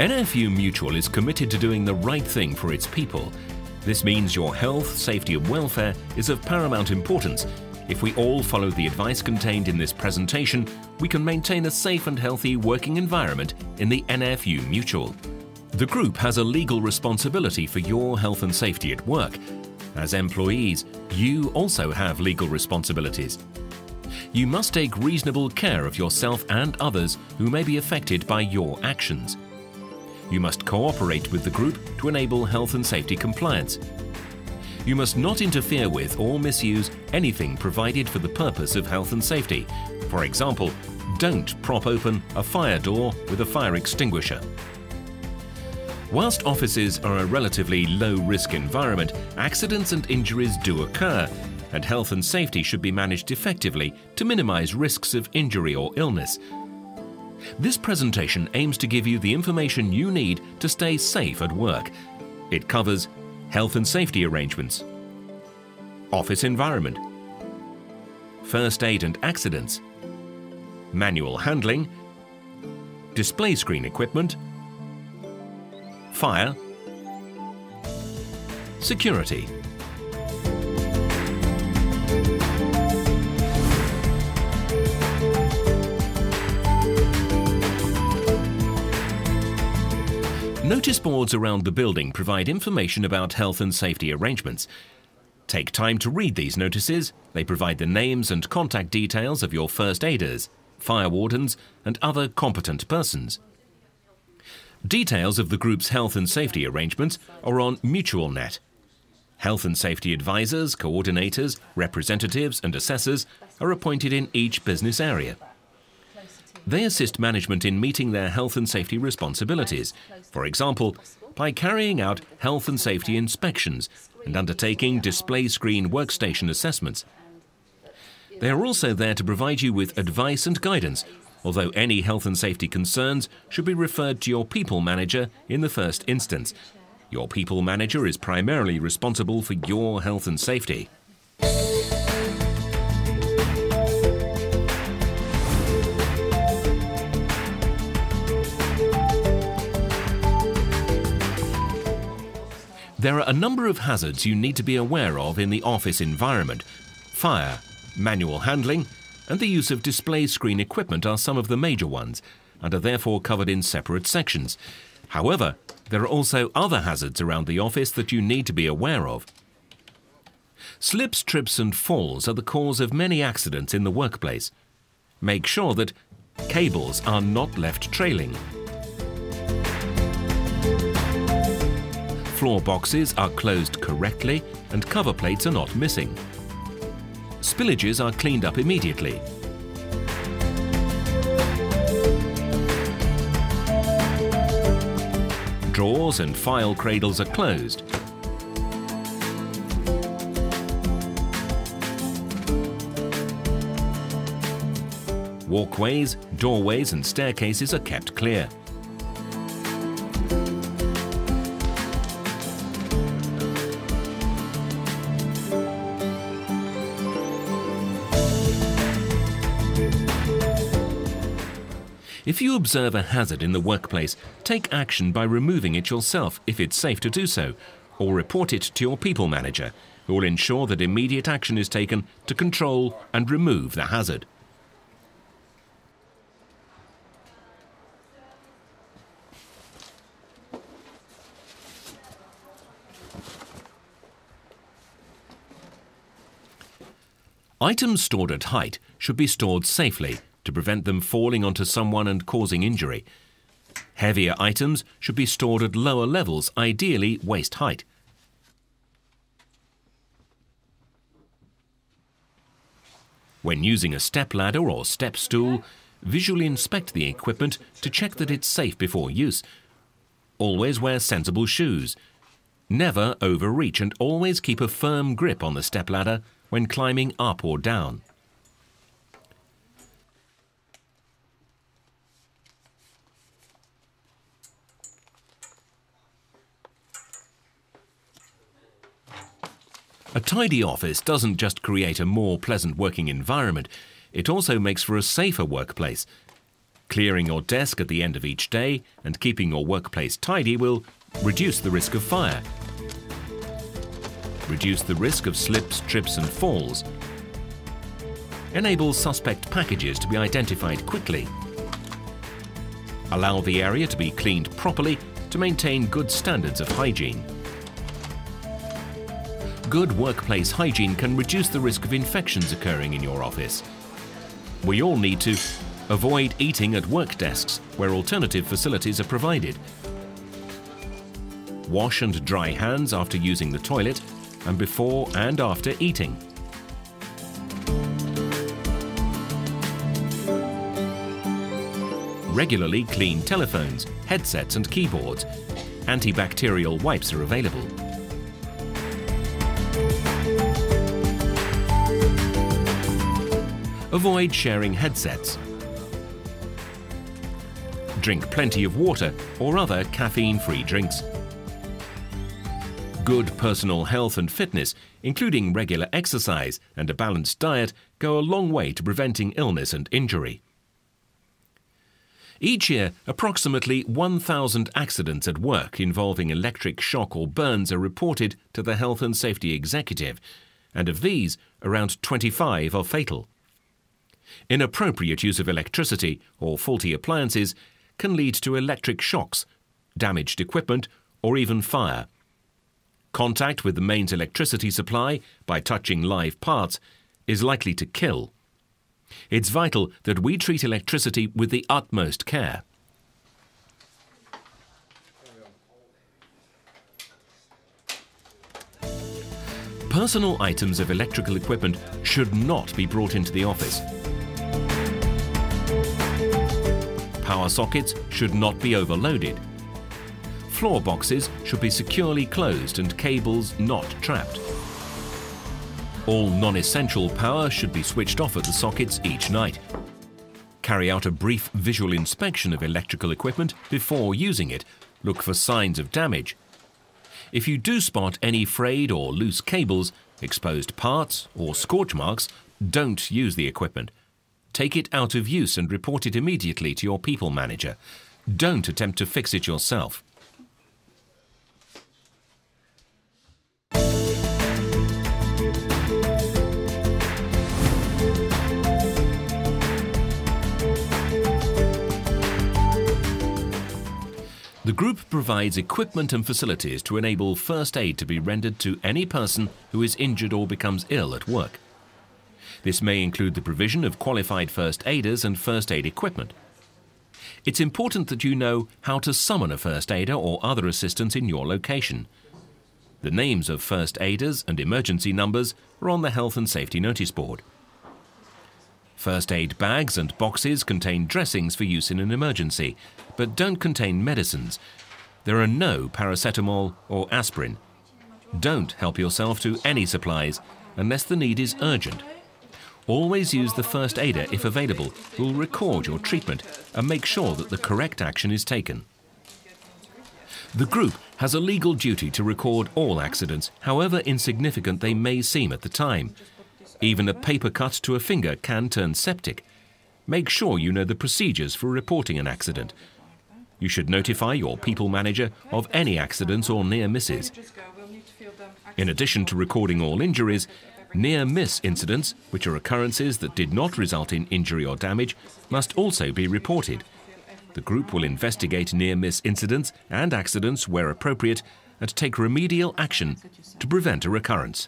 NFU Mutual is committed to doing the right thing for its people. This means your health, safety and welfare is of paramount importance. If we all follow the advice contained in this presentation, we can maintain a safe and healthy working environment in the NFU Mutual. The group has a legal responsibility for your health and safety at work. As employees, you also have legal responsibilities. You must take reasonable care of yourself and others who may be affected by your actions. You must cooperate with the group to enable health and safety compliance. You must not interfere with or misuse anything provided for the purpose of health and safety. For example, don't prop open a fire door with a fire extinguisher. Whilst offices are a relatively low-risk environment, accidents and injuries do occur, and health and safety should be managed effectively to minimize risks of injury or illness. This presentation aims to give you the information you need to stay safe at work. It covers health and safety arrangements, office environment, first aid and accidents, manual handling, display screen equipment, fire, security. Notice boards around the building provide information about health and safety arrangements. Take time to read these notices. They provide the names and contact details of your first aiders, fire wardens and other competent persons. Details of the group's health and safety arrangements are on MutualNet. Health and safety advisors, coordinators, representatives and assessors are appointed in each business area. They assist management in meeting their health and safety responsibilities, for example, by carrying out health and safety inspections and undertaking display screen workstation assessments. They are also there to provide you with advice and guidance, although any health and safety concerns should be referred to your people manager in the first instance. Your people manager is primarily responsible for your health and safety. There are a number of hazards you need to be aware of in the office environment. Fire, manual handling, and the use of display screen equipment are some of the major ones, and are therefore covered in separate sections. However, there are also other hazards around the office that you need to be aware of. Slips, trips and falls are the cause of many accidents in the workplace. Make sure that cables are not left trailing. Floor boxes are closed correctly and cover plates are not missing. Spillages are cleaned up immediately. Drawers and file cradles are closed. Walkways, doorways and staircases are kept clear. If you observe a hazard in the workplace, take action by removing it yourself if it's safe to do so, or report it to your people manager, who will ensure that immediate action is taken to control and remove the hazard. Items stored at height should be stored safely to prevent them falling onto someone and causing injury. Heavier items should be stored at lower levels, ideally waist height. When using a step ladder or step stool, visually inspect the equipment to check that it's safe before use. Always wear sensible shoes. Never overreach and always keep a firm grip on the step ladder when climbing up or down. A tidy office doesn't just create a more pleasant working environment, it also makes for a safer workplace. Clearing your desk at the end of each day and keeping your workplace tidy will reduce the risk of fire, reduce the risk of slips, trips and falls, enable suspect packages to be identified quickly, allow the area to be cleaned properly to maintain good standards of hygiene. Good workplace hygiene can reduce the risk of infections occurring in your office. We all need to avoid eating at work desks where alternative facilities are provided. Wash and dry hands after using the toilet and before and after eating. Regularly clean telephones, headsets and keyboards. Antibacterial wipes are available. Avoid sharing headsets. Drink plenty of water or other caffeine-free drinks. Good personal health and fitness, including regular exercise and a balanced diet, go a long way to preventing illness and injury. Each year, approximately 1,000 accidents at work involving electric shock or burns are reported to the Health and Safety Executive, and of these, around 25 are fatal. Inappropriate use of electricity or faulty appliances can lead to electric shocks, damaged equipment, or even fire. Contact with the mains electricity supply by touching live parts is likely to kill. It's vital that we treat electricity with the utmost care. Personal items of electrical equipment should not be brought into the office. Power sockets should not be overloaded. Floor boxes should be securely closed and cables not trapped. All non-essential power should be switched off at the sockets each night. Carry out a brief visual inspection of electrical equipment before using it. Look for signs of damage. If you do spot any frayed or loose cables, exposed parts or scorch marks, don't use the equipment. Take it out of use and report it immediately to your people manager. Don't attempt to fix it yourself. The group provides equipment and facilities to enable first aid to be rendered to any person who is injured or becomes ill at work. This may include the provision of qualified first aiders and first aid equipment. It's important that you know how to summon a first aider or other assistance in your location. The names of first aiders and emergency numbers are on the Health and Safety Notice Board. First aid bags and boxes contain dressings for use in an emergency, but don't contain medicines. There are no paracetamol or aspirin. Don't help yourself to any supplies unless the need is urgent. Always use the first aider if available, who will record your treatment and make sure that the correct action is taken. The group has a legal duty to record all accidents, however insignificant they may seem at the time. Even a paper cut to a finger can turn septic. Make sure you know the procedures for reporting an accident. You should notify your people manager of any accidents or near misses. In addition to recording all injuries, near-miss incidents, which are occurrences that did not result in injury or damage, must also be reported. The group will investigate near-miss incidents and accidents where appropriate and take remedial action to prevent a recurrence.